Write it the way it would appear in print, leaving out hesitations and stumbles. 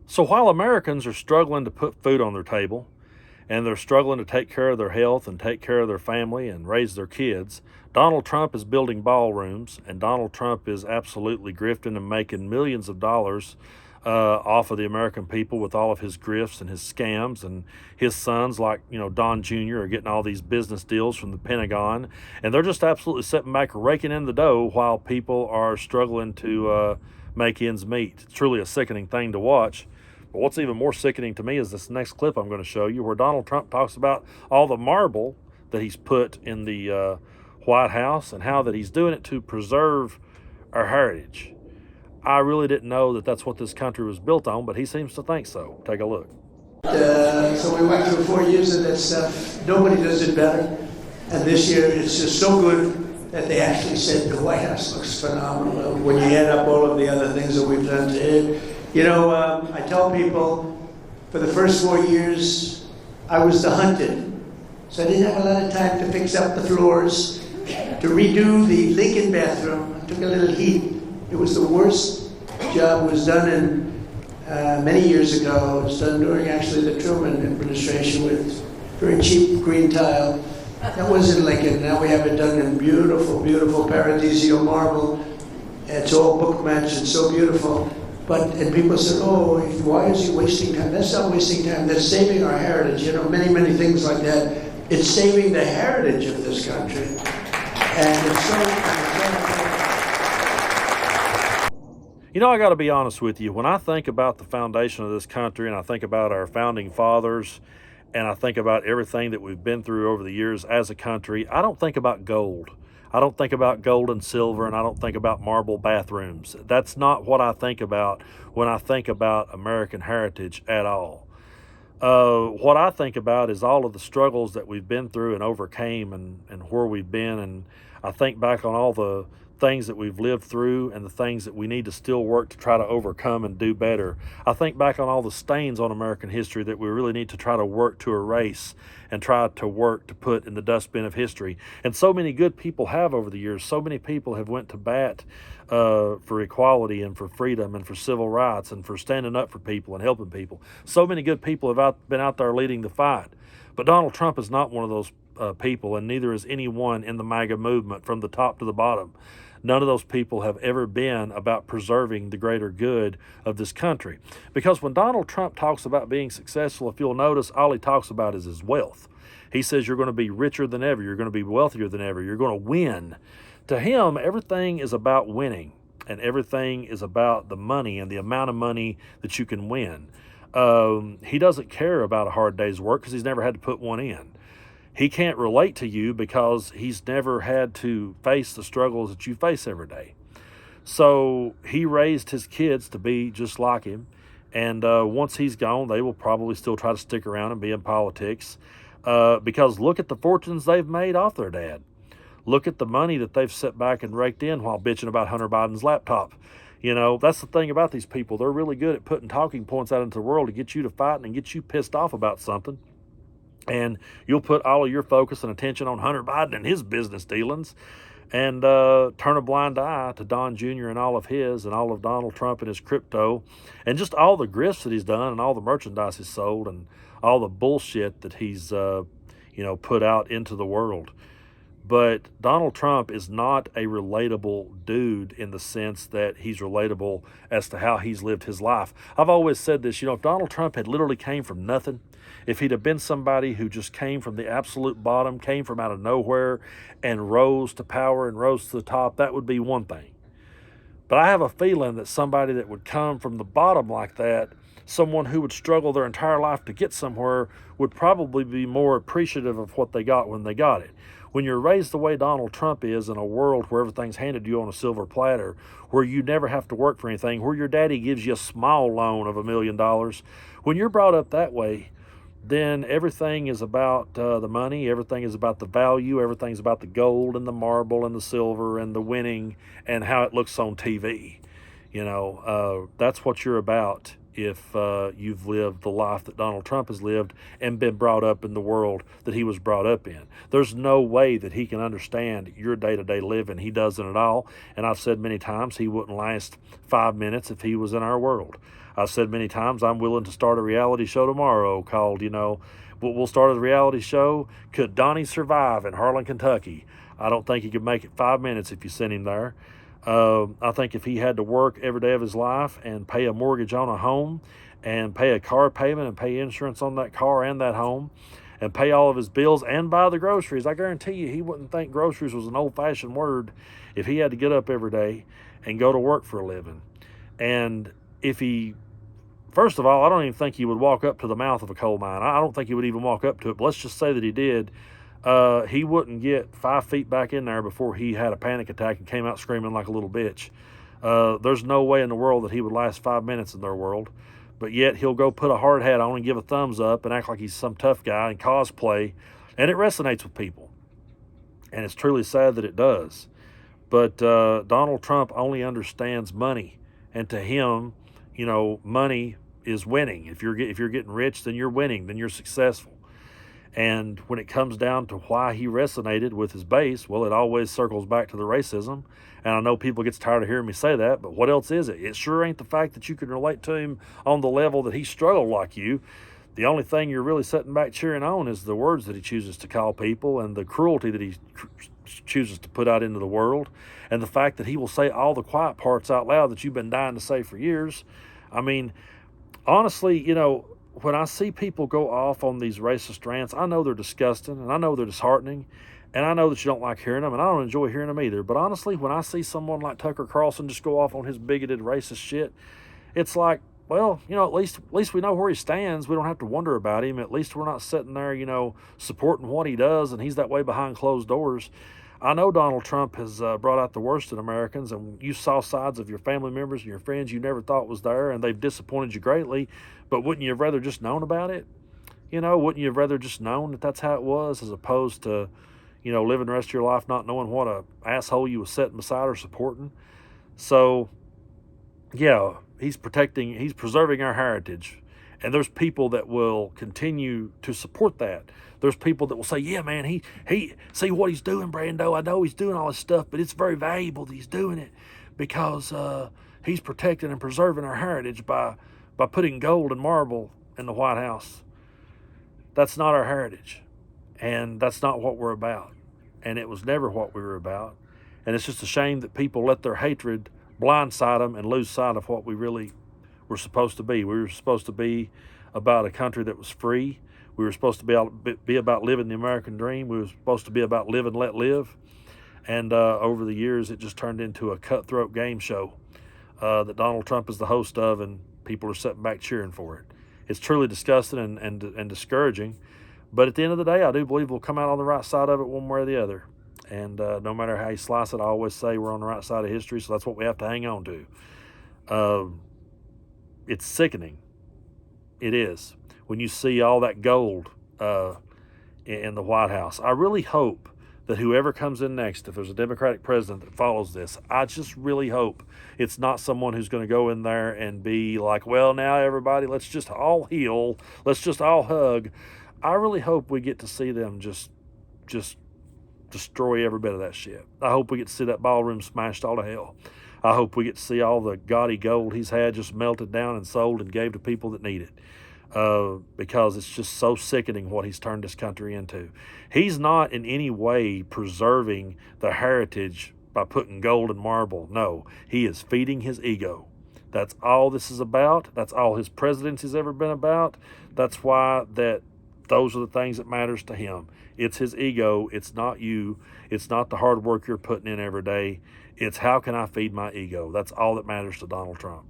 So while Americans are struggling to put food on their table, and they're struggling to take care of their health and take care of their family and raise their kids, Donald Trump is building ballrooms, and Donald Trump is absolutely grifting and making millions of dollars off of the American people with all of his grifts and his scams. And his sons, like Don Jr., are getting all these business deals from the Pentagon, and they're just absolutely sitting back raking in the dough while people are struggling to make ends meet. It's truly a sickening thing to watch. But what's even more sickening to me is this next clip I'm going to show you, where Donald Trump talks about all the marble that he's put in the White House and how that he's doing it to preserve our heritage. I really didn't know that that's what this country was built on, but he seems to think so. Take a look. So we went through 4 years of that stuff. Nobody does it better. And this year it's just so good that they actually said the White House looks phenomenal when you add up all of the other things that we've done to it. I tell people, for the first 4 years, I was the hunted. So I didn't have a lot of time to fix up the floors, to redo the Lincoln bathroom. It took a little heat. It was the worst job. It was done in many years ago. It was done during actually the Truman administration with very cheap green tile. That was in Lincoln. Now we have it done in beautiful, beautiful paradisial marble. It's all book matched. It's so beautiful. And people said, oh, why is he wasting time? That's not wasting time. That's saving our heritage. Many, many things like that. It's saving the heritage of this country. And it's so... I got to be honest with you. When I think about the foundation of this country, and I think about our founding fathers, and I think about everything that we've been through over the years as a country, I don't think about gold. I don't think about gold and silver, and I don't think about marble bathrooms. That's not what I think about when I think about American heritage at all. What I think about is all of the struggles that we've been through and overcame, and where we've been. And I think back on all the things that we've lived through and the things that we need to still work to try to overcome and do better. I think back on all the stains on American history that we really need to try to work to erase and try to work to put in the dustbin of history. And so many good people have over the years. So many people have went to bat for equality and for freedom and for civil rights and for standing up for people and helping people. So many good people have been out there leading the fight. But Donald Trump is not one of those people, and neither is anyone in the MAGA movement from the top to the bottom. None of those people have ever been about preserving the greater good of this country. Because when Donald Trump talks about being successful, if you'll notice, all he talks about is his wealth. He says you're going to be richer than ever. You're going to be wealthier than ever. You're going to win. To him, everything is about winning, and everything is about the money and the amount of money that you can win. He doesn't care about a hard day's work because he's never had to put one in. He can't relate to you because he's never had to face the struggles that you face every day. So he raised his kids to be just like him. And once he's gone, they will probably still try to stick around and be in politics because look at the fortunes they've made off their dad. Look at the money that they've set back and raked in while bitching about Hunter Biden's laptop. That's the thing about these people. They're really good at putting talking points out into the world to get you to fight and get you pissed off about something. And you'll put all of your focus and attention on Hunter Biden and his business dealings and turn a blind eye to Don Jr. and all of his and all of Donald Trump and his crypto and just all the grifts that he's done and all the merchandise he's sold and all the bullshit that he's, put out into the world. But Donald Trump is not a relatable dude in the sense that he's relatable as to how he's lived his life. I've always said this, if Donald Trump had literally came from nothing, if he'd have been somebody who just came from the absolute bottom, came from out of nowhere and rose to power and rose to the top, that would be one thing. But I have a feeling that somebody that would come from the bottom like that, someone who would struggle their entire life to get somewhere, would probably be more appreciative of what they got when they got it. When you're raised the way Donald Trump is in a world where everything's handed to you on a silver platter, where you never have to work for anything, where your daddy gives you a small loan of $1 million, when you're brought up that way, then everything is about the money, everything is about the value, everything's about the gold and the marble and the silver and the winning and how it looks on TV. That's what you're about if you've lived the life that Donald Trump has lived and been brought up in the world that he was brought up in. There's no way that he can understand your day-to-day living. He doesn't at all. And I've said many times he wouldn't last 5 minutes if he was in our world. I've said many times I'm willing to start a reality show tomorrow called, we'll start a reality show. Could Donnie survive in Harlan, Kentucky? I don't think he could make it 5 minutes if you sent him there. I think if he had to work every day of his life and pay a mortgage on a home and pay a car payment and pay insurance on that car and that home and pay all of his bills and buy the groceries, I guarantee you he wouldn't think groceries was an old-fashioned word if he had to get up every day and go to work for a living. And first of all, I don't even think he would walk up to the mouth of a coal mine. I don't think he would even walk up to it, but let's just say that he did. He wouldn't get 5 feet back in there before he had a panic attack and came out screaming like a little bitch. There's no way in the world that he would last 5 minutes in their world, but yet he'll go put a hard hat on and give a thumbs up and act like he's some tough guy and cosplay, and it resonates with people. And it's truly sad that it does. But Donald Trump only understands money, and to him, money is winning. If you're getting rich, then you're winning, then you're successful. And when it comes down to why he resonated with his base, well, it always circles back to the racism. And I know people gets tired of hearing me say that, but what else is it? It sure ain't the fact that you can relate to him on the level that he struggled like you. The only thing you're really sitting back cheering on is the words that he chooses to call people and the cruelty that he chooses to put out into the world, and the fact that he will say all the quiet parts out loud that you've been dying to say for years. I mean, honestly, when I see people go off on these racist rants, I know they're disgusting, and I know they're disheartening, and I know that you don't like hearing them, and I don't enjoy hearing them either. But honestly, when I see someone like Tucker Carlson just go off on his bigoted racist shit, it's like, well, at least we know where he stands. We don't have to wonder about him. At least we're not sitting there, supporting what he does, and he's that way behind closed doors. I know Donald Trump has brought out the worst in Americans, and you saw sides of your family members and your friends you never thought was there, and they've disappointed you greatly. But wouldn't you have rather just known about it? Wouldn't you have rather just known that that's how it was, as opposed to, living the rest of your life not knowing what a asshole you was sitting beside or supporting? So, yeah, he's preserving our heritage. And there's people that will continue to support that. There's people that will say, yeah, man, he see what he's doing, Brando. I know he's doing all this stuff, but it's very valuable that he's doing it because he's protecting and preserving our heritage by putting gold and marble in the White House. That's not our heritage. And that's not what we're about. And it was never what we were about. And it's just a shame that people let their hatred blindside them and lose sight of what we really were supposed to be. We were supposed to be about a country that was free. We were supposed to be about living the American dream. We were supposed to be about live and let live. And over the years, it just turned into a cutthroat game show that Donald Trump is the host of, and people are sitting back cheering for it. It's truly disgusting and discouraging. But at the end of the day, I do believe we'll come out on the right side of it one way or the other. And no matter how you slice it, I always say we're on the right side of history, so that's what we have to hang on to. It's sickening. It is. When you see all that gold in the White House. I really hope that whoever comes in next, if there's a Democratic president that follows this, I just really hope it's not someone who's going to go in there and be like, well, now everybody, let's just all heal. Let's just all hug. I really hope we get to see them just destroy every bit of that shit. I hope we get to see that ballroom smashed all to hell. I hope we get to see all the gaudy gold he's had just melted down and sold and gave to people that need it. Because it's just so sickening what he's turned this country into. He's not in any way preserving the heritage by putting gold and marble. No, he is feeding his ego. That's all this is about. That's all his presidency's ever been about. That's why those are the things that matters to him. It's his ego. It's not you. It's not the hard work you're putting in every day. It's how can I feed my ego? That's all that matters to Donald Trump.